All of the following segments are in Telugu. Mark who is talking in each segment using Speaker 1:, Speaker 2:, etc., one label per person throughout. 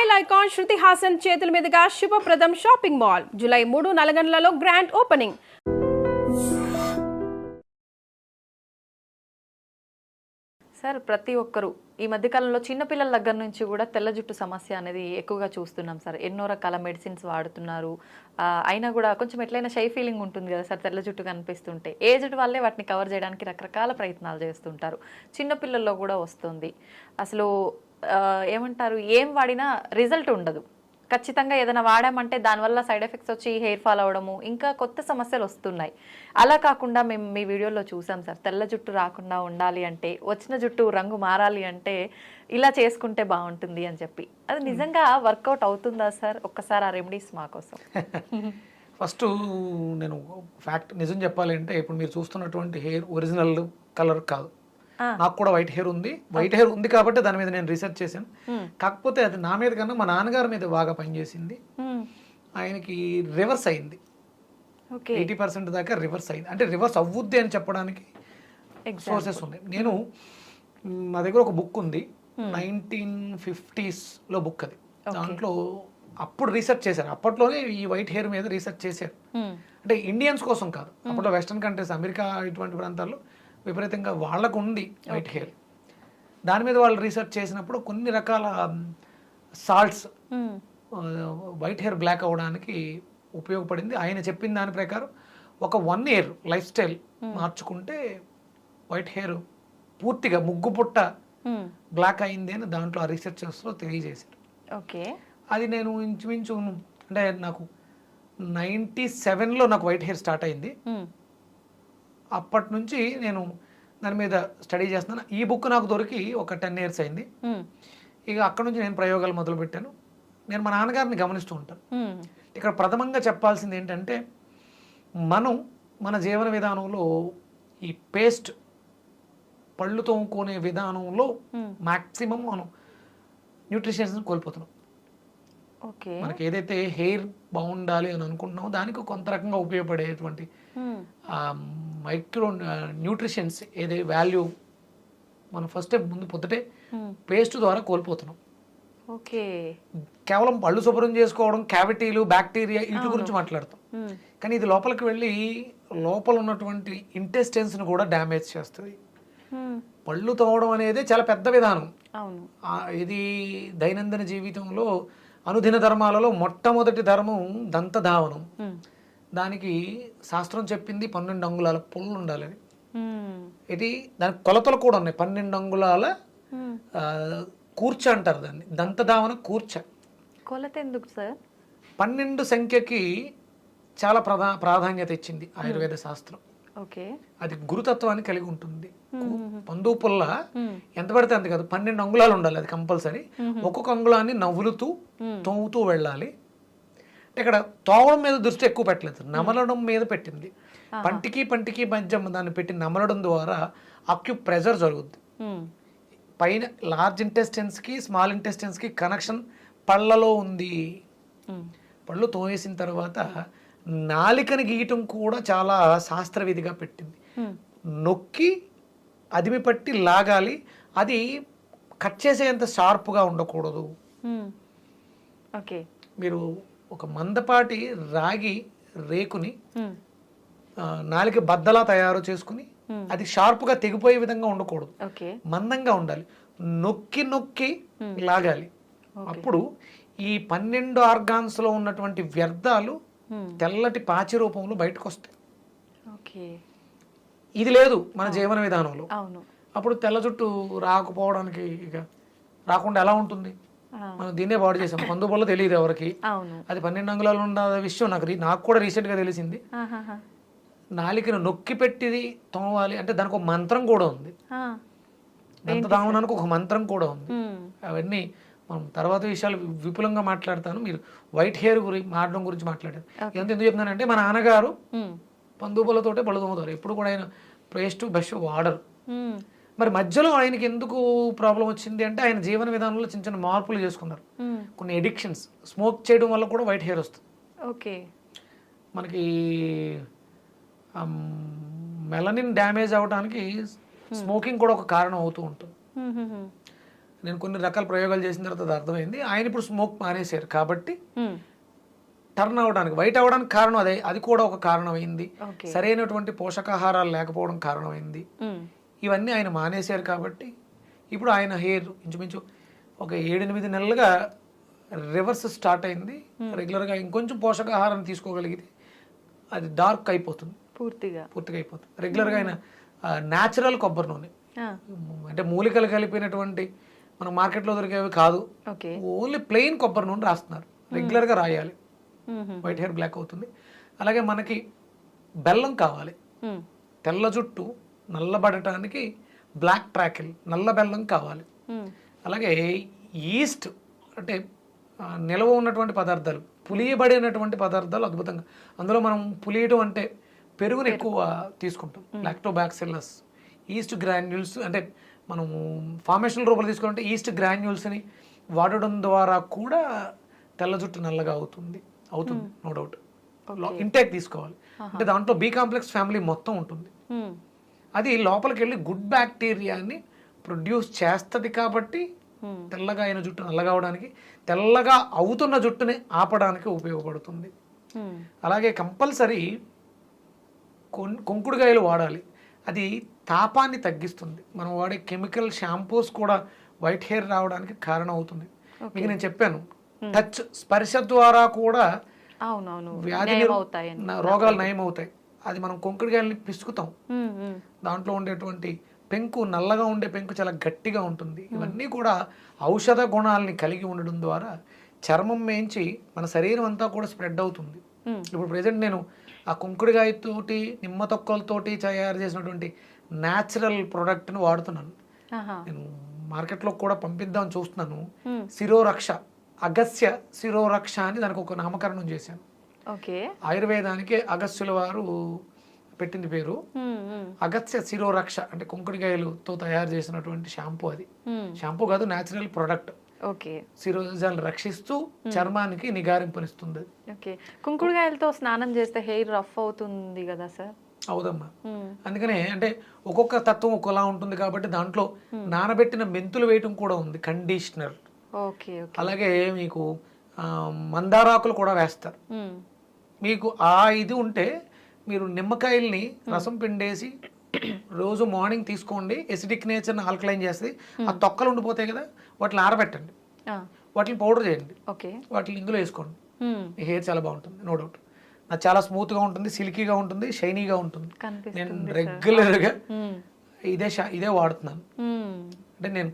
Speaker 1: స్టైల్ ఐకాన్ శృతి హాసన్ చేతుల మీదుగా శుభప్రదం షాపింగ్ మాల్ జూలై 3 నల్గొండలలో గ్రాండ్ ఓపెనింగ్.
Speaker 2: సార్ ప్రతి ఒక్కరు ఈ మధ్యకాలంలో చిన్నపిల్లల దగ్గర నుంచి కూడా తెల్ల జుట్టు సమస్య అనేది ఎక్కువగా చూస్తున్నాం సార్. ఎన్నో రకాల మెడిసిన్స్ వాడుతున్నారు. అయినా కూడా కొంచెం ఎట్లయినా షై ఫీలింగ్ ఉంటుంది కదా సార్ తెల్ల జుట్టు కనిపిస్తుంటే. ఏజ్డ్ వాళ్ళే వాటిని కవర్ చేయడానికి రకరకాల ప్రయత్నాలు చేస్తుంటారు. చిన్నపిల్లల్లో కూడా వస్తుంది. అసలు ఏమంటారు, ఏం వాడినా రిజల్ట్ ఉండదు. ఖచ్చితంగా ఏదైనా వాడామంటే దానివల్ల సైడ్ ఎఫెక్ట్స్ వచ్చి హెయిర్ ఫాల్ అవ్వడము, ఇంకా కొత్త సమస్యలు వస్తున్నాయి. అలా కాకుండా మేము మీ వీడియోలో చూసాం సార్, తెల్ల జుట్టు రాకుండా ఉండాలి అంటే, వచ్చిన జుట్టు రంగు మారాలి అంటే ఇలా చేసుకుంటే బాగుంటుంది అని చెప్పి. అది నిజంగా వర్కౌట్ అవుతుందా సార్? ఒక్కసారి ఆ రెమెడీస్ మా కోసం.
Speaker 3: ఫస్ట్ నేను ఫ్యాక్ట్ నిజం చెప్పాలి అంటే, ఇప్పుడు మీరు చూస్తున్నటువంటి హెయిర్ ఒరిజినల్ కలర్ కాదు. నాకు కూడా వైట్ హెయిర్ ఉంది. వైట్ హెయిర్ ఉంది కాబట్టి దాని మీద నేను రీసెర్చ్ చేశాను. కాకపోతే అది నా మీద కన్నా మా నాన్నగారి మీద బాగా పనిచేసింది. ఆయనకి రివర్స్ అయింది. 80% దాకా రివర్స్ అయింది. అంటే రివర్స్ అవ్వుద్ది అని చెప్పడానికి సోర్సెస్ ఉన్నాయి. నేను మా దగ్గర ఒక బుక్ ఉంది, 1950s బుక్. అది దాంట్లో అప్పుడు రీసెర్చ్ చేశారు. అప్పట్లోనే ఈ వైట్ హెయిర్ మీద రీసెర్చ్ చేశారు. అంటే ఇండియన్స్ కోసం కాదు, అప్పట్లో వెస్టర్న్ కంట్రీస్, అమెరికా ఇటువంటి ప్రాంతాల్లో విపరీతంగా వాళ్ళకు ఉంది వైట్ హెయిర్. దాని మీద వాళ్ళు రీసెర్చ్ చేసినప్పుడు కొన్ని రకాల సాల్ట్స్ వైట్ హెయిర్ బ్లాక్ అవ్వడానికి ఉపయోగపడింది. ఆయన చెప్పిన దాని ప్రకారం ఒక 1 year లైఫ్ స్టైల్ మార్చుకుంటే వైట్ హెయిర్ పూర్తిగా ముగ్గు పుట్ట బ్లాక్ అయింది అని దాంట్లో ఆ రీసెర్చర్స్లో తెలియజేశారు.
Speaker 2: ఓకే,
Speaker 3: అది నేను ఇంచుమించు అంటే నాకు 97లో నాకు వైట్ హెయిర్ స్టార్ట్ అయింది. అప్పటి నుంచి నేను దాని మీద స్టడీ చేస్తున్నాను. ఈ బుక్ నాకు దొరికి ఒక 10 years అయింది. ఇక అక్కడ నుంచి నేను ప్రయోగాలు మొదలుపెట్టాను. నేను మా నాన్నగారిని గమనిస్తూ ఉంటాను. ఇక్కడ ప్రథమంగా చెప్పాల్సింది ఏంటంటే, మనం మన జీవన విధానంలో ఈ పేస్ట్ పళ్ళు తోముకునే విధానంలో మ్యాక్సిమం మనం న్యూట్రిషన్స్ని కోల్పోతున్నాం.
Speaker 2: ఓకే,
Speaker 3: మనకి ఏదైతే హెయిర్ బాగుండాలి అని అనుకుంటున్నామో దానికి కొంత రకంగా ఉపయోగపడేటువంటి మైక్రో న్యూట్రిషన్స్ ఏదే వాల్యూ మనం ఫస్ట్ ముందు పొద్దుటే పేస్ట్ ద్వారా కోల్పోతున్నాం.
Speaker 2: ఓకే,
Speaker 3: కేవలం పళ్ళు శుభ్రం చేసుకోవడం, క్యావిటీలు, బ్యాక్టీరియా వీటి గురించి మాట్లాడతాం. కానీ ఇది లోపలికి వెళ్ళి లోపల ఉన్నటువంటి ఇంటెస్టైన్స్ని కూడా డ్యామేజ్ చేస్తుంది. పళ్ళు తోమడం అనేది చాలా పెద్ద విధానం. ఇది దైనందిన జీవితంలో అనుదిన ధర్మాలలో మొట్టమొదటి ధర్మం దంతధావనం. దానికి శాస్త్రం చెప్పింది 12 అంగుళాల పుల్లు ఉండాలని. ఇది దానికి కొలతలు కూడా ఉన్నాయి. 12 అంగుళాల కూర్చ అంటారు దాన్ని, దంతధావన కూర్చ.
Speaker 2: కొలత ఎందుకు సార్?
Speaker 3: 12 సంఖ్యకి చాలా ప్రాధాన్యత ఇచ్చింది ఆయుర్వేద శాస్త్రం.
Speaker 2: ఓకే,
Speaker 3: అది గురుతత్వాన్ని కలిగి ఉంటుంది. పందు పుల్ల ఎంత పడితే అంత కాదు, 12 అంగుళాలు ఉండాలి. అది కంపల్సరీ. ఒక్కొక్క అంగుళాన్ని నవ్వులుతూ తోముతూ వెళ్ళాలి. ఇక్కడ తోమడం మీద దృష్టి ఎక్కువ పెట్టలేదు, నమలడం మీద పెట్టింది. పంటికి మధ్య దాన్ని పెట్టి నమలడం ద్వారా అక్యు ప్రెజర్ జరుగుద్ది. పైన లార్జ్ ఇంటెస్టైన్స్కి స్మాల్ ఇంటెస్టైన్స్కి కనెక్షన్ పళ్ళలో ఉంది. పళ్ళు తోమేసిన తర్వాత నాలికని గీయటం కూడా చాలా శాస్త్రవిధిగా పెట్టింది. నొక్కి అదిమి పట్టి లాగాలి. అది కట్ చేసేంత షార్ప్గా ఉండకూడదు.
Speaker 2: ఓకే,
Speaker 3: మీరు ఒక మందపాటి రాగి రేకుని నాలిక బద్దలా తయారు చేసుకుని అది షార్ప్గా తెగిపోయే విధంగా ఉండకూడదు, మందంగా ఉండాలి. నొక్కి నొక్కి లాగాలి. అప్పుడు ఈ 12 ఆర్గాన్స్లో ఉన్నటువంటి వ్యర్థాలు తెల్లటి పాచి రూపంలో బయటకు వస్తాయి. ఇది లేదు మన జీవన విధానంలో. అప్పుడు తెల్ల జుట్టు రాకపోవడానికి ఇక రాకుండా ఎలా ఉంటుంది? మనం దీన్నే బాడీ చేసాం. పందు వల్ల తెలియదు ఎవరికి. అది 12 అంగుళాలు ఉన్న విషయం నాకు కూడా రీసెంట్గా తెలిసింది. నాలికను నొక్కి పెట్టి తోమాలి అంటే దానికి ఒక మంత్రం కూడా ఉంది. దంతధావనానికి ఒక మంత్రం కూడా ఉంది. అవన్నీ మనం తర్వాత విషయాలు విపులంగా మాట్లాడతాను. మీరు వైట్ హెయిర్ మారడం గురించి మాట్లాడారు. ఎందుకు చెప్తున్నానంటే, మా నాన్నగారు పందుపులతోటే పళ్ళు తోముతారు. ఎప్పుడు కూడా ఆయన పేస్ట్ బ్రష్ వాడరు. మరి మధ్యలో ఆయనకి ఎందుకు ప్రాబ్లం వచ్చింది అంటే, ఆయన జీవన విధానంలో చిన్న చిన్న మార్పులు చేసుకున్నారు. కొన్ని ఎడిక్షన్స్, స్మోక్ చేయడం వల్ల కూడా వైట్ హెయిర్ వస్తుంది.
Speaker 2: ఓకే,
Speaker 3: మనకి మెలనిన్ డ్యామేజ్ అవ్వడానికి స్మోకింగ్ కూడా ఒక కారణం అవుతూ ఉంటుంది. నేను కొన్ని రకాల ప్రయోగాలు చేసిన తర్వాత అది అర్థమైంది. ఆయన ఇప్పుడు స్మోక్ మానేశారు కాబట్టి టర్న్ అవడానికి, వైట్ అవ్వడానికి కారణం అదే, అది కూడా ఒక కారణమైంది. సరైనటువంటి పోషకాహారాలు లేకపోవడం కారణమైంది. ఇవన్నీ ఆయన మానేశారు కాబట్టి ఇప్పుడు ఆయన హెయిర్ ఇంచుమించు ఒక 7-8 నెలలుగా రివర్స్ స్టార్ట్ అయింది. రెగ్యులర్గా ఇంకొంచెం పోషకాహారం తీసుకోగలిగితే అది డార్క్ అయిపోతుంది, పూర్తిగా అయిపోతుంది. రెగ్యులర్గా ఆయన న్యాచురల్ కొబ్బరి నూనె, అంటే మూలికలు కలిపినటువంటి మన మార్కెట్లో దొరికేవి కాదు, ఓన్లీ ప్లెయిన్ కొబ్బరి నూనె రాస్తున్నారు. రెగ్యులర్గా రాయాలి, వైట్ హెయిర్ బ్లాక్ అవుతుంది. అలాగే మనకి బెల్లం కావాలి, తెల్ల జుట్టు నల్లబడటానికి బ్లాక్ ట్రాకిల్, నల్ల బెల్లం కావాలి. అలాగే ఈస్ట్ అంటే నిల్వ ఉన్నటువంటి పదార్థాలు, పులియబడినటువంటి పదార్థాలు అద్భుతంగా, అందులో మనం పులియటం అంటే పెరుగుని ఎక్కువ తీసుకుంటాం. లాక్టోబాక్సిల్లస్, ఈస్ట్ గ్రాన్యూల్స్, అంటే మనము ఫార్మేషన్ రూపంలో తీసుకుంటే ఈస్ట్ గ్రాన్యూల్స్ని వాడడం ద్వారా కూడా తెల్ల జుట్టు నల్లగా అవుతుంది, నో డౌట్. ఇంటేక్ తీసుకోవాలి, అంటే దాంట్లో బి కాంప్లెక్స్ ఫ్యామిలీ మొత్తం ఉంటుంది. అది లోపలికి వెళ్ళి గుడ్ బ్యాక్టీరియాని ప్రొడ్యూస్ చేస్తుంది కాబట్టి తెల్లగా అయిన జుట్టు నల్లగా అవడానికి, తెల్లగా అవుతున్న జుట్టుని ఆపడానికి ఉపయోగపడుతుంది. అలాగే కంపల్సరీ కుంకుడుకాయలు వాడాలి, అది తాపాన్ని తగ్గిస్తుంది. మనం వాడే కెమికల్ షాంపూస్ కూడా వైట్ హెయిర్ రావడానికి కారణం అవుతుంది. మీకు నేను చెప్పాను, టచ్ స్పర్శ ద్వారా కూడా వ్యాధి రోగాలు నయం అవుతాయి. అది మనం కుంకుడుకాయలని పిసుకుతాం, దాంట్లో ఉండేటువంటి పెంకు, నల్లగా ఉండే పెంకు చాలా గట్టిగా ఉంటుంది. ఇవన్నీ కూడా ఔషధ గుణాలని కలిగి ఉండడం ద్వారా చర్మం మేంచి మన శరీరం అంతా కూడా స్ప్రెడ్ అవుతుంది. ఇప్పుడు ప్రెసెంట్ నేను ఆ కుంకుడుకాయతోటి, నిమ్మ తొక్కలతోటి తయారు చేసినటువంటి న్యాచురల్ ప్రోడక్ట్ని వాడుతున్నాను. నేను మార్కెట్లో కూడా పంపిద్దామని చూస్తున్నాను. శిరోరక్ష, అగస్య శిరోరక్ష అని దానికి ఒక నామకరణం చేశాను. ఆయుర్వేదానికి అగస్యుల వారు పెట్టింది పేరు. అగస్య శిరోరక్ష అంటే కుంకుడుకాయలతో తయారు చేసినటువంటి షాంపూ. అది షాంపూ కాదు, న్యాచురల్ ప్రొడక్ట్. శిరోజాలను రక్షిస్తూ చర్మానికి నిగారింపునిస్తుంది.
Speaker 2: కుంకుడుకాయలతో స్నానం చేస్తే హెయిర్ రఫ్ అవుతుంది కదా సార్?
Speaker 3: అవుదమ్మా, అందుకనే అంటే ఒక్కొక్క తత్వం ఒక్కోలా ఉంటుంది కాబట్టి దాంట్లో నానబెట్టిన మెంతులు వేయటం కూడా ఉంది, కండిషనర్. అలాగే మీకు మందారాకులు కూడా వేస్తారు. మీకు ఆ ఇది ఉంటే మీరు నిమ్మకాయల్ని రసం పిండేసి రోజు మార్నింగ్ తీసుకోండి. ఎసిడిక్ నేచర్ని ఆల్కలైన్ చేస్తుంది. ఆ తొక్కలు ఉండిపోతాయి కదా, వాటిని ఆరబెట్టండి, వాటిని పౌడర్ చేయండి, వాటిని ఇందులో వేసుకోండి. మీ హెయిర్ చాలా బాగుంటుంది, నో డౌట్. నాకు చాలా స్మూత్గా ఉంటుంది, సిల్కీగా ఉంటుంది, షైనీగా ఉంటుంది. నేను రెగ్యులర్గా ఇదే వాడుతున్నాను. అంటే నేను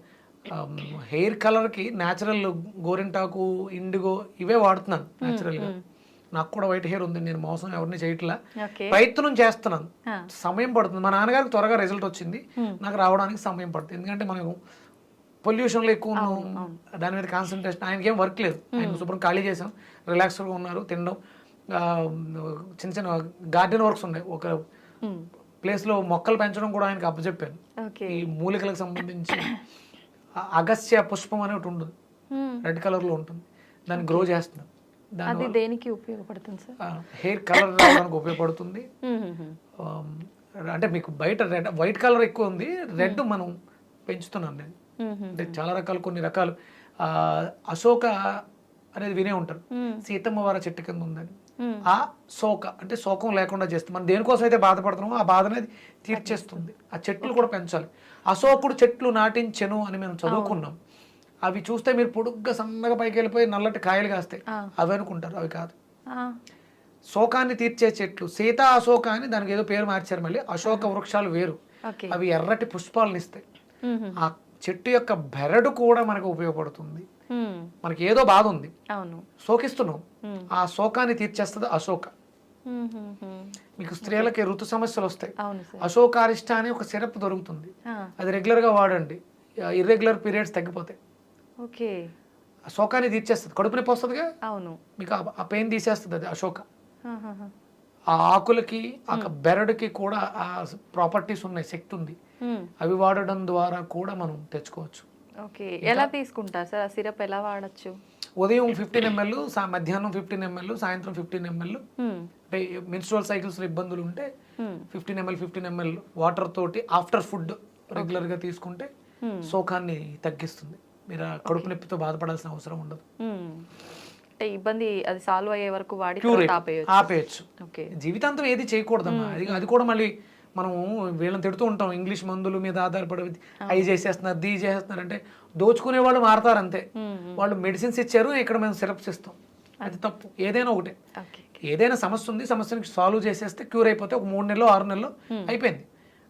Speaker 3: హెయిర్ కలర్కి న్యాచురల్ గోరింటాకు, ఇండిగో ఇవే వాడుతున్నాను న్యాచురల్గా. నాకు కూడా వైట్ హెయిర్ ఉంది, నేను మోసం ఎవరిని చేయట్లా, ప్రయత్నం చేస్తున్నాను. సమయం పడుతుంది. మా నాన్నగారికి త్వరగా రిజల్ట్ వచ్చింది, నాకు రావడానికి సమయం పడుతుంది. ఎందుకంటే మనం పొల్యూషన్లో ఎక్కువ ఉన్నాం, దాని మీద కాన్సన్ట్రేషన్. ఆయనకి ఏం వర్క్ లేదు, ఆయన శుభ్రం ఖాళీ చేసాం, రిలాక్స్గా ఉన్నారు, తినడం, చిన్న చిన్న గార్డెన్ వర్క్స్ ఉన్నాయి. ఒక ప్లేస్లో మొక్కలు పెంచడం కూడా ఆయనకి అప్పచెప్పాను. ఈ మూలికలకు సంబంధించి అగస్య పుష్పం అని ఒకటి ఉంటుంది, రెడ్ కలర్లో ఉంటుంది, దాన్ని గ్రో చేస్తున్నాను.
Speaker 2: అది దేనికి ఉపయోగపడుతుంది సార్?
Speaker 3: హెయిర్ కలర్ రావడానికి ఉపయోగపడుతుంది. అంటే మీకు బయట రెడ్, వైట్ కలర్ ఎక్కువ ఉంది, రెడ్ మనం పెంచుతున్నాను నేను. అంటే చాలా రకాలు, కొన్ని రకాలు అశోక అనేది వినే ఉంటారు, సీతమ్మ వారి చెట్టు కింద ఉందని. ఆ శోక అంటే శోకం లేకుండా చేస్తుంది. మనం దేనికోసం అయితే బాధపడుతున్నామో ఆ బాధ అనేది తీర్చేస్తుంది. ఆ చెట్లు కూడా పెంచాలి. అశోకుడు చెట్లు నాటించెను అని మేము చదువుకున్నాం. అవి చూస్తే మీరు పొడుగ్గా సన్నగా పైకి వెళ్ళిపోయి నల్లటి కాయలు కాస్తాయి, అవి అనుకుంటారు, అవి కాదు. శోకాన్ని తీర్చే చెట్లు, సీతా అశోక అని దానికి ఏదో పేరు మార్చారు మళ్ళీ. అశోక వృక్షాలు వేరు, అవి ఎర్రటి పుష్పాలను ఇస్తాయి. ఆ చెట్టు యొక్క బెరడు కూడా మనకు ఉపయోగపడుతుంది. మనకి ఏదో బాధ ఉంది, శోకిస్తున్నాం, ఆ శోకాన్ని తీర్చేస్తుంది అశోక. మీకు స్త్రీలకి ఋతు సమస్యలు వస్తాయి, అశోకారిష్ట అని ఒక సిరప్ దొరుకుతుంది, అది రెగ్యులర్ గా వాడండి, ఇర్రెగ్యులర్ పీరియడ్స్ తగ్గిపోతాయి. శోకాన్ని తీర్చేస్తుంది, కడుపు నొప్పి వస్తుందిగా, మీకు ఆ పెయిన్ తీసేస్తుంది అది అశోక. ఆ ఆకులకి, ఆ బెరడుకి కూడా ఆ ప్రాపర్టీస్ ఉన్నాయి, శక్తి ఉంది. అవి వాడడం ద్వారా కూడా మనం తెచ్చుకోవచ్చు.
Speaker 2: ఎలా తీసుకుంటారు సార్? సిరప్ ఎలా వాడచ్చు?
Speaker 3: ఉదయం 15 ml, మధ్యాహ్నం 15 ml, సాయంత్రం 15 ml. అంటే మెన్స్ట్రువల్ సైకిల్స్ ఇబ్బందులు ఉంటే 15 ml వాటర్ తోటి ఆఫ్టర్ ఫుడ్ రెగ్యులర్ గా తీసుకుంటే శోకాన్ని తగ్గిస్తుంది. మీరు ఆ కడుపు నొప్పితో బాధపడాల్సిన అవసరం ఉండదు.
Speaker 2: అంటే ఇబ్బంది అది సాల్వ్ అయ్యే వరకు వాడి
Speaker 3: క్యూర్
Speaker 2: ఆపేయచ్చు.
Speaker 3: ఆపేయచ్చు.
Speaker 2: ఓకే.
Speaker 3: జీవితాంతం ఏది చేయకూడదమ్మా. అది కూడా మళ్ళీ మనం వీళ్ళని తిడుతూ ఉంటాం, ఇంగ్లీష్ మందుల మీద ఆధారపడి అవి చేసేస్తున్నారు, దీ చేసేస్తున్నారు అంటే దోచుకునే వాళ్ళు మారతారు అంతే. వాళ్ళు మెడిసిన్స్ ఇచ్చారు, ఇక్కడ మేము సిరప్స్ ఇస్తాం, అది తప్పు. ఏదైనా ఒకటే, ఏదైనా సమస్య ఉంది, సమస్యని సాల్వ్ చేసేస్తే క్యూర్ అయిపోతే ఒక 3 నెలలు 6 నెలలు అయిపోయింది.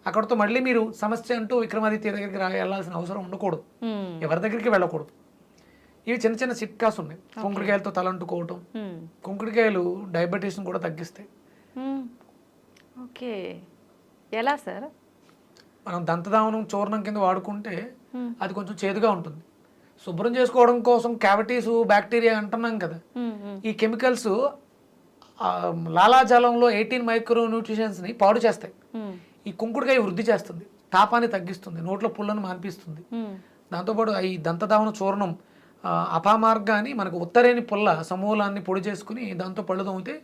Speaker 3: అక్కడతో మళ్ళీ మీరు సమస్య అంటూ విక్రమాదిత్య దగ్గరికి వెళ్ళాల్సిన అవసరం ఉండకూడదు, ఎవరి దగ్గరికి వెళ్ళకూడదు. ఇవి చిన్న చిన్న చిట్కాస్ ఉన్నాయి. కుంకుడుకాయలతో తలంటుకోవటం, కుంకుడుకాయలు డయాబెటీస్ని కూడా తగ్గిస్తాయి.
Speaker 2: ఓకే, ఎలా సార్?
Speaker 3: మనం దంతధావనం చూర్ణం కింద వాడుకుంటే అది కొంచెం చేదుగా ఉంటుంది. శుభ్రం చేసుకోవడం కోసం క్యావిటీస్ బ్యాక్టీరియా అంటున్నాం కదా, ఈ కెమికల్స్ లాలాజలంలో 18 మైక్రో న్యూట్రిషన్స్ని పాడు చేస్తాయి. ఈ కుంకుడుకాయ వృద్ధి చేస్తుంది, తాపాన్ని తగ్గిస్తుంది, నోట్లో పుల్లను మాన్పిస్తుంది. దాంతోపాటు ఈ దంతధావన చూర్ణం అపామార్గాన్ని మనకు ఉత్తరేని పుల్ల సమూలాన్ని పొడి చేసుకుని దాంతో పళ్ళు తోమితే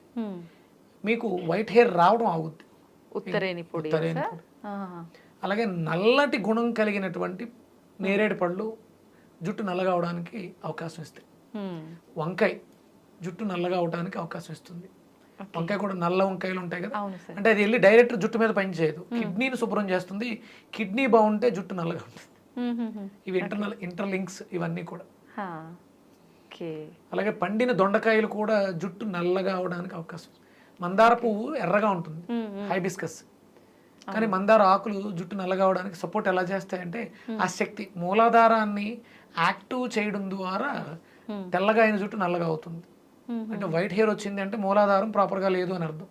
Speaker 3: మీకు వైట్ హెయిర్ రావడం ఆగుద్ది.
Speaker 2: ఉత్తరేని పొడి.
Speaker 3: అలాగే నల్లటి గుణం కలిగినటువంటి నేరేడు పళ్ళు జుట్టు నల్లగా అవడానికి అవకాశం ఇస్తాయి. వంకాయ జుట్టు నల్లగా అవడానికి అవకాశం ఇస్తుంది. వంకాయ కూడా నల్ల వంకాయలు ఉంటాయి కదా, అంటే అది వెళ్ళి డైరెక్ట్ జుట్టు మీద పని చేయదు, కిడ్నీని శుభ్రం చేస్తుంది. కిడ్నీ బాగుంటే జుట్టు నల్లగా ఉంటుంది. ఇవి ఇంటర్లింక్స్ ఇవన్నీ కూడా. అలాగే పండిన దొండకాయలు కూడా జుట్టు నల్లగా అవడానికి అవకాశం. మందార పువ్వు ఎర్రగా ఉంటుంది, హైబిస్కస్, కానీ మందార ఆకులు జుట్టు నల్లగా అవడానికి సపోర్ట్ ఎలా చేస్తాయంటే ఆ శక్తి మూలాధారాన్ని యాక్టివ్ చేయడం ద్వారా తెల్లగా అయిన జుట్టు నల్లగా అవుతుంది. అంటే వైట్ హెయిర్ వచ్చింది అంటే మూలాధారం ప్రాపర్గా లేదు అని అర్థం.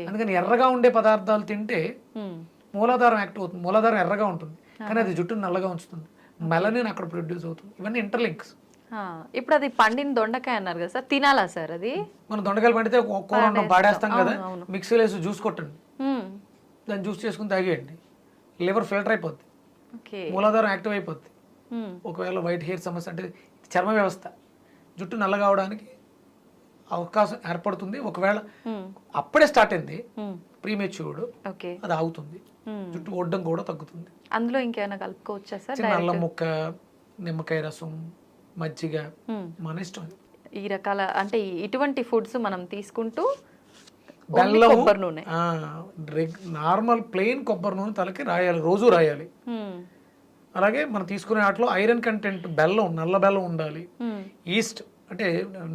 Speaker 3: అందుకని ఎర్రగా ఉండే పదార్థాలు తింటే మూలాధారం యాక్టివ్ అవుతుంది. మూలాధారం ఎర్రగా ఉంటుంది కానీ అది జుట్టును నల్లగా ఉంచుతుంది, మెలనిన్ అక్కడ ప్రొడ్యూస్ అవుతుంది. ఇవన్నీ ఇంటర్లింక్స్.
Speaker 2: ఇప్పుడు అది పండిన దొండకాయ అన్నారు కదా సార్, తినాలా సార్? అది
Speaker 3: మనం దొండకాయలు పండితే కూర పాడేస్తాం కదా, మిక్సీలో వేసి జ్యూస్ కొట్టండి, దాన్ని జ్యూస్ చేసుకుని తాగేయండి, లివర్ ఫిల్టర్ అయిపోద్ది, మూలాధారం యాక్టివ్ అయిపోద్ది. ఒకవేళ వైట్ హెయిర్ సమస్య అంటే చర్మ వ్యవస్థ, జుట్టు నల్లగా అవడానికి అవకాశం ఏర్పడుతుంది. ఒకవేళ అప్పుడే స్టార్ట్ అయింది ప్రీమెచ్యూర్డ్, అది ఆగుతుంది, జుట్టు ఒడ్డం కూడా తగ్గుతుంది.
Speaker 2: అందులో ఇంకేమైనా కలుపుకోవచ్చా సార్?
Speaker 3: నల్ల ముక్క, నిమ్మకాయ రసం, మజ్జిగ, మన ఇష్టం.
Speaker 2: ఈ రకాల అంటే ఇటువంటి ఫుడ్స్ మనం తీసుకుంటూ
Speaker 3: బెల్లం,
Speaker 2: కొబ్బరి నూనె,
Speaker 3: నార్మల్ ప్లెయిన్ కొబ్బరి నూనె తలకి రాయాలి, రోజు రాయాలి. అలాగే మనం తీసుకునే వాటిలో ఐరన్ కంటెంట్, బెల్లం, నల్ల బెల్లం ఉండాలి. ఈస్ట్ అంటే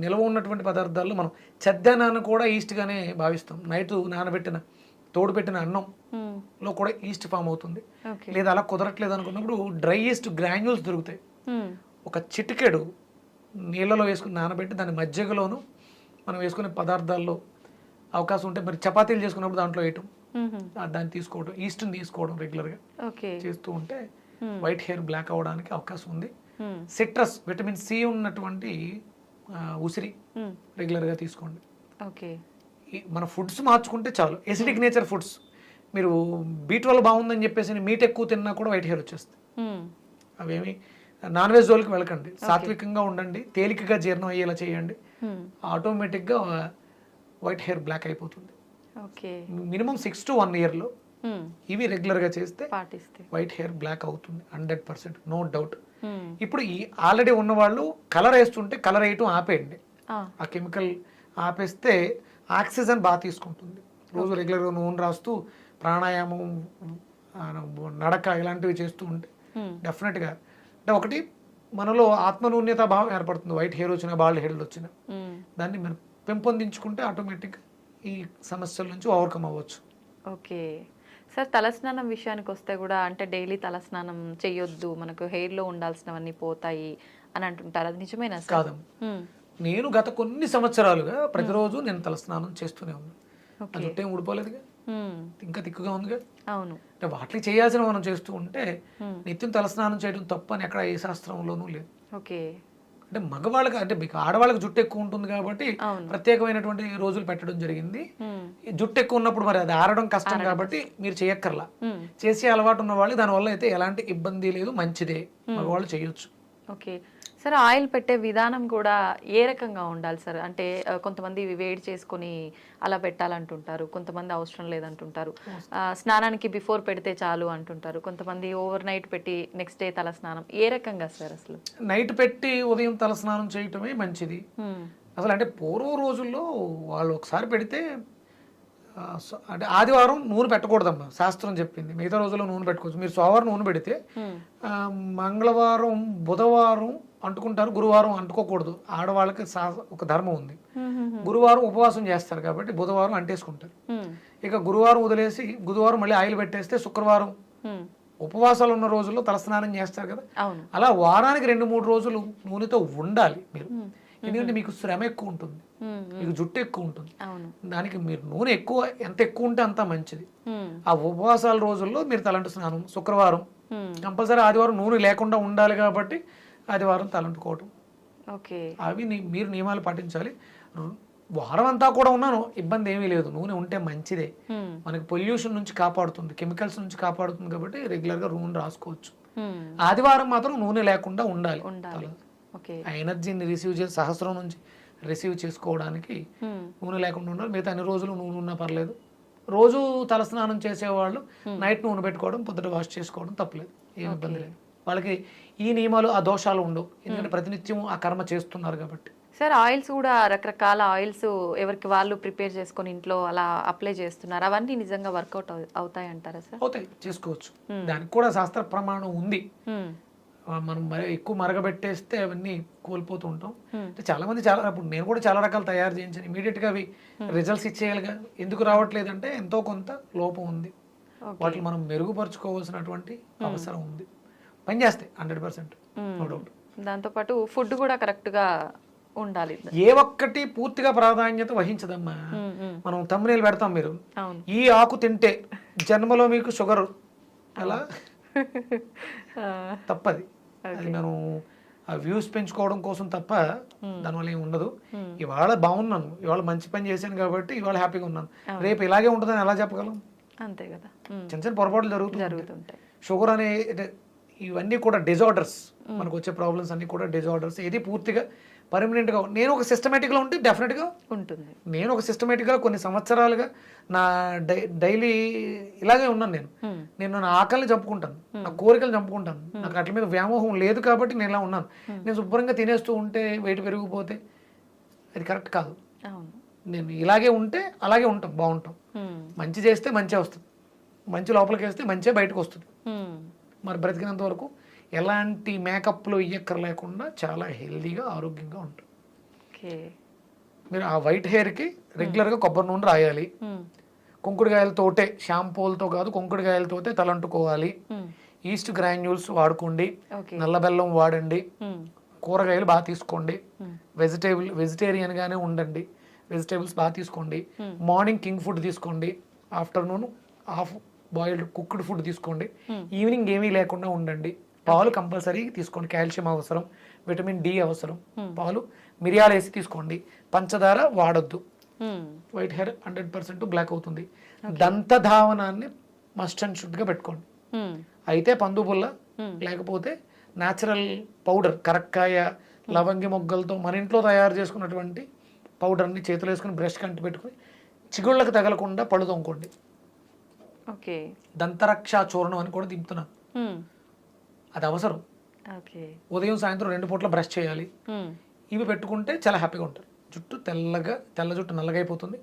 Speaker 3: నిల్వ ఉన్నటువంటి పదార్థాల్లో మనం చెద్దనాన్ని కూడా ఈస్ట్ గానే భావిస్తాం. నైట్ నానబెట్టిన తోడు పెట్టిన అన్నంలో కూడా ఈస్ట్ ఫామ్ అవుతుంది. లేదా అలా కుదరట్లేదు అనుకున్నప్పుడు డ్రై ఈస్ట్ గ్రాన్యూల్స్ దొరుకుతాయి. ఒక చిటికెడు నీళ్ళలో వేసుకుని నానబెట్టి దాని మజ్జిగలోను మనం వేసుకునే పదార్థాల్లో అవకాశం ఉంటే, మరి చపాతీలు చేసుకున్నప్పుడు దాంట్లో వేయటం, దాన్ని తీసుకోవడం, ఈస్ట్ని తీసుకోవడం రెగ్యులర్గా చేస్తూ ఉంటే వైట్ హెయిర్ బ్లాక్ అవ్వడానికి అవకాశం ఉంది. సిట్రస్, విటమిన్ సి ఉన్నటువంటి ఉసిరి రెగ్యులర్గా తీసుకోండి. మన ఫుడ్స్ మార్చుకుంటే చాలు. ఎసిడిక్ నేచర్ ఫుడ్స్, మీరు B12 బాగుందని చెప్పేసి మీట్ ఎక్కువ తిన్నా కూడా వైట్ హెయిర్ వచ్చేస్తుంది. అవేమి నాన్ వెజ్ జోలికి వెళ్ళకండి, సాత్వికంగా ఉండండి, తేలికగా జీర్ణం అయ్యేలా చేయండి, ఆటోమేటిక్గా వైట్ హెయిర్ బ్లాక్ అయిపోతుంది. మినిమం 6 to 1 yearలో ఇవి రెగ్యులర్గా చేస్తే వైట్ హెయిర్ బ్లాక్ అవుతుంది 100%, నో డౌట్. ఇప్పుడు ఈ ఆల్రెడీ ఉన్న వాళ్ళు కలర్ వేస్తుంటే కలర్ వేయటం ఆపేయండి. ఆ కెమికల్ ఆపేస్తే ఆక్సిజన్ బాగా తీసుకుంటుంది. రోజు రెగ్యులర్గా నూనె రాస్తూ ప్రాణాయామం, నడక ఇలాంటివి చేస్తూ ఉంటే డెఫినెట్గా అంటే ఒకటి మనలో ఆత్మనూన్యత భావం ఏర్పడుతుంది. వైట్ హెయిర్ వచ్చినా, బాల్డ్ హెయిర్ వచ్చినా దాన్ని మనం పెంపొందించుకుంటే ఆటోమేటిక్గా ఈ సమస్యల నుంచి ఓవర్కమ్ అవ్వచ్చు.
Speaker 2: ఓకే సార్, తలస్నానం విషయానికి వస్తే కూడా అంటే డైలీ తలస్నానం చేయొద్దు, మనకు హెయిర్లో ఉండాల్సినవన్నీ పోతాయి అని అంటుంటారు, అది నిజమేనా సార్?
Speaker 3: కాదు, నేను గత కొన్ని సంవత్సరాలుగా ప్రతిరోజు నేను తలస్నానం చేస్తూనే ఉన్నాను. ఆ జుట్టేం ఊడిపోలేదుగా, ఇంకా తిక్కుగా ఉందిగా.
Speaker 2: అవును,
Speaker 3: అంటే వాటికి చేయాల్సిన మనం చేస్తూ ఉంటే నిత్యం తలస్నానం చేయడం తప్పు అని ఎక్కడ ఏ శాస్త్రంలోనూ లేదు.
Speaker 2: ఓకే,
Speaker 3: అంటే మగవాళ్ళకి, అంటే మీకు ఆడవాళ్ళకి జుట్టు ఎక్కువ ఉంటుంది కాబట్టి ప్రత్యేకమైనటువంటి రోజులు పెట్టడం జరిగింది. జుట్టు ఎక్కువ ఉన్నప్పుడు మరి అది ఆరడం కష్టం కాబట్టి మీరు చేయక్కర్లా. చేసే అలవాటు ఉన్న వాళ్ళు దానివల్ల అయితే ఎలాంటి ఇబ్బంది లేదు, మంచిదే, మగవాళ్ళు చేయొచ్చు.
Speaker 2: ఓకే సార్, ఆయిల్ పెట్టే విధానం కూడా ఏ రకంగా ఉండాలి సార్? అంటే కొంతమంది వేడి చేసుకొని అలా పెట్టాలంటుంటారు, కొంతమంది అవసరం లేదంటుంటారు, స్నానానికి బిఫోర్ పెడితే చాలు అంటుంటారు, కొంతమంది ఓవర్ నైట్ పెట్టి నెక్స్ట్ డే తల స్నానం. ఏ రకంగా సార్ అసలు?
Speaker 3: నైట్ పెట్టి ఉదయం తల స్నానం చేయటమే మంచిది అసలు. అంటే పూర్వ రోజుల్లో వాళ్ళు ఒకసారి పెడితే అంటే ఆదివారం నూనె పెట్టకూడదమ్మా, శాస్త్రం చెప్పింది. మిగతా రోజుల్లో నూనె పెట్టుకోవచ్చు. మీరు సోమవారం నూనె పెడితే మంగళవారం బుధవారం అంటుకుంటారు, గురువారం అంటుకోకూడదు. ఆడవాళ్ళకి ఒక ధర్మం ఉంది. గురువారం ఉపవాసం చేస్తారు కాబట్టి బుధవారం అంటేసుకుంటారు. ఇక గురువారం వదిలేసి బుధవారం మళ్ళీ ఆయిల్ పెట్టేస్తే శుక్రవారం ఉపవాసాలు ఉన్న రోజుల్లో తలస్నానం చేస్తారు కదా. అలా వారానికి 2-3 రోజులు నూనెతో ఉండాలి మీరు. ఎందుకంటే మీకు శ్రమ ఎక్కువ ఉంటుంది, మీకు జుట్టు ఎక్కువ ఉంటుంది. దానికి మీరు నూనె ఎంత ఎక్కువ ఉంటే అంత మంచిది. ఆ ఉపవాసాల రోజుల్లో మీరు తలంటు స్నానం శుక్రవారం కంపల్సరీ, ఆదివారం నూనె లేకుండా ఉండాలి కాబట్టి ఆదివారం తలంటుకోవటం. అవి మీరు నియమాలు పాటించాలి. వారం అంతా కూడా ఉన్నాను, ఇబ్బంది ఏమీ లేదు. నూనె ఉంటే మంచిదే, మనకి పొల్యూషన్ నుంచి కాపాడుతుంది, కెమికల్స్ నుంచి కాపాడుతుంది కాబట్టి రెగ్యులర్ గా నూనె రాసుకోవచ్చు. ఆదివారం మాత్రం నూనె లేకుండా ఉండాలి. ఆ ఎనర్జీని సహస్రం నుంచి రిసీవ్ చేసుకోవడానికి నూనె లేకుండా ఉండాలి. మిగతా అన్ని రోజులు నూనె ఉన్నా పర్లేదు. రోజు తలస్నానం చేసేవాళ్ళు నైట్ నూనె పెట్టుకోవడం, పొద్దుట వాష్ చేసుకోవడం తప్పలేదు, ఏమి ఇబ్బంది లేదు. వాళ్ళకి ఈ నియమాలు ఆ దోషాలు ఉండవు, ఎందుకంటే ప్రతినిత్యం ఆ కర్మ చేస్తున్నారు కాబట్టి.
Speaker 2: సార్, ఆయిల్స్ కూడా రకరకాల ఆయిల్స్ ఎవరికి వాళ్ళు ప్రిపేర్ చేసుకొని ఇంట్లో అలా అప్లై చేస్తున్నారు, అవన్నీ నిజంగా వర్కౌట్ అవుతాయి అంటారా సార్?
Speaker 3: అవుతాయి, చేసుకోవచ్చు. దానికి కూడా శాస్త్ర ప్రమాణం ఉంది. మనం ఎక్కువ మరగబెట్టేస్తే అవన్నీ కోల్పోతూ ఉంటాం. చాలా మంది ఇప్పుడు నేను కూడా చాలా రకాలు తయారు చేయించాను, ఇమీడియట్ గా అవి రిజల్ట్స్ ఇచ్చేయాలిగా. ఎందుకు రావట్లేదంటే ఎంతో కొంత లోపం ఉంది, వాటిని మనం మెరుగుపరుచుకోవాల్సినటువంటి అవసరం ఉంది. పనిచేస్తాయి 100%, నో డౌట్.
Speaker 2: దాంతోపాటు ఫుడ్ కూడా కరెక్ట్ గా ఉండాలి.
Speaker 3: ఏ ఒక్కటి పూర్తిగా ప్రాధాన్యత వహించదమ్మా. మనం తమ్మునేలు పెడతాం, మీరు ఈ ఆకు తింటే జన్మలో మీకు షుగర్ అలా తప్పది. అది మనం ఆ వ్యూస్ పెంచుకోవడం కోసం తప్ప దానివల్ల ఏమి ఉండదు. ఇవాళ బాగున్నాను, ఇవాళ మంచి పని చేశాను కాబట్టి ఇవాళ హ్యాపీగా ఉన్నాను, రేపు ఇలాగే ఉంటుందని ఎలా చెప్పగలం?
Speaker 2: అంతే కదా.
Speaker 3: చిన్న చిన్న పొరపాట్లు జరుగుతుంటాయి. షుగర్ అనే ఇవన్నీ కూడా డిజార్డర్స్, మనకు వచ్చే ప్రాబ్లమ్స్ అన్ని కూడా డిజార్డర్స్. ఇది పూర్తిగా పర్మనెంట్ గా నేను ఒక సిస్టమేటిక్ గా ఉంటే డెఫినెట్ గా ఉంటుంది. నేను ఒక సిస్టమేటిక్ గా కొన్ని సంవత్సరాలుగా నా డైలీ ఇలాగే ఉన్నాను. నేను నా ఆకలిని చంపుకుంటాను, నా కోరికలు చంపుకుంటాను. నాకు అట్ల మీద వ్యామోహం లేదు కాబట్టి నేను ఇలా ఉన్నాను. నేను శుభ్రంగా తినేస్తూ ఉంటే వెయిట్ పెరిగిపోతే అది కరెక్ట్ కాదు. నేను ఇలాగే ఉంటే అలాగే ఉంటాం, బాగుంటాం. మంచి చేస్తే మంచి వస్తుంది, మంచి లోపలికి వేస్తే మంచిగా బయటకు వస్తుంది. మరి బ్రతికినంత వరకు ఎలాంటి మేకప్లు ఇయ్యక్కర్ లేకుండా చాలా హెల్దీగా ఆరోగ్యంగా ఉంటుంది. మీరు ఆ వైట్ హెయిర్కి రెగ్యులర్గా కొబ్బరి నూనె రాయాలి. కుంకుడుకాయలతోటే, షాంపూలతో కాదు, కుంకుడుకాయలతోటే తలంటుకోవాలి. ఈస్ట్ గ్రాన్యూల్స్ వాడుకోండి, నల్ల బెల్లం వాడండి, కూరగాయలు బాగా తీసుకోండి, వెజిటేరియన్గానే ఉండండి, వెజిటేబుల్స్ బాగా తీసుకోండి. మార్నింగ్ కింగ్ ఫుడ్ తీసుకోండి, afternoon half boiled cooked food తీసుకోండి, ఈవినింగ్ ఏమీ లేకుండా ఉండండి. పాలు కంపల్సరీ తీసుకోండి, కాల్షియం అవసరం, విటమిన్ డి అవసరం. పాలు మిరియాలు వేసి తీసుకోండి, పంచదార వాడొద్దు. వైట్ హెయిర్ 100% బ్లాక్ అవుతుంది. దంతధావనాన్ని మస్ట్ అండ్ షుడ్ గా పెట్టుకోండి. అయితే పందుబుల్ల లేకపోతే న్యాచురల్ పౌడర్, కరక్కాయ, లవంగి మొగ్గలతో మన ఇంట్లో తయారు చేసుకున్నటువంటి పౌడర్ని చేతులు వేసుకుని బ్రష్ కంటి పెట్టుకుని చిగుళ్ళకు తగలకుండా పళ్ళు తోముకోండి. దంతరక్ష చూర్ణం అని కూడా దింపుతున్నాను, అది అవసరం. ఉదయం సాయంత్రం 2 పూట్ల బ్రష్ చేయాలి. ఇవి పెట్టుకుంటే చాలా హ్యాపీగా ఉంటారు. జుట్టు తెల్ల జుట్టు నల్లగా అయిపోతుంది,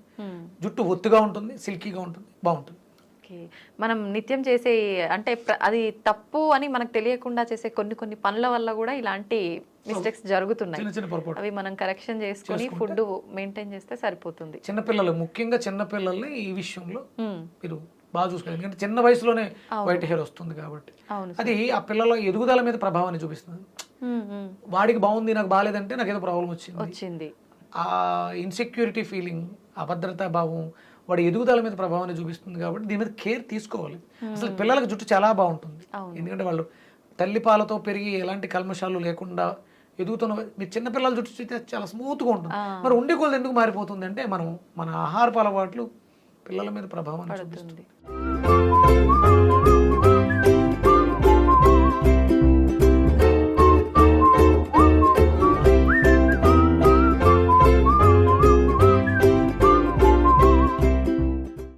Speaker 3: జుట్టు ఒత్తుగా ఉంటుంది, సిల్కీగా ఉంటుంది, బాగుంటుంది.
Speaker 2: మనం నిత్యం చేసే అంటే అది తప్పు అని మనకు తెలియకుండా చేసే కొన్ని పనుల వల్ల కూడా ఇలాంటి మిస్టేక్స్ జరుగుతున్నాయి.
Speaker 3: చిన్న చిన్న పొరపాటు
Speaker 2: అవి మనం కరెక్షన్ చేసుకొని ఫుడ్ మెయింటైన్ చేస్తే సరిపోతుంది.
Speaker 3: చిన్నపిల్లలు, ముఖ్యంగా చిన్నపిల్లల్ని ఈ విషయంలో మీరు బాగా చూసుకోవాలి. ఎందుకంటే చిన్న వయసులోనే వైట్ హెయిర్ వస్తుంది కాబట్టి అది ఆ పిల్లల ఎదుగుదల మీద ప్రభావాన్ని చూపిస్తుంది. వాడికి బాగుంది, నాకు బాగాలేదంటే నాకు ఏదో ప్రాబ్లం వచ్చింది. ఆ ఇన్సెక్యూరిటీ ఫీలింగ్, అభద్రతా భావం వాడి ఎదుగుదల మీద ప్రభావాన్ని చూపిస్తుంది. కాబట్టి దీని మీద కేర్ తీసుకోవాలి. అసలు పిల్లలకు జుట్టు చాలా బాగుంటుంది, ఎందుకంటే వాళ్ళు తల్లిపాలతో పెరిగి ఎలాంటి కల్మషాలు లేకుండా ఎదుగుతున్న. మీరు చిన్నపిల్లల జుట్టు చూస్తే చాలా స్మూత్గా ఉంటుంది. మరి ఉండే కొలది ఎందుకు మారిపోతుంది అంటే మన ఆహారపు అలవాట్లు పిల్లల మీద ప్రభావాన్ని చూపిస్తుంది.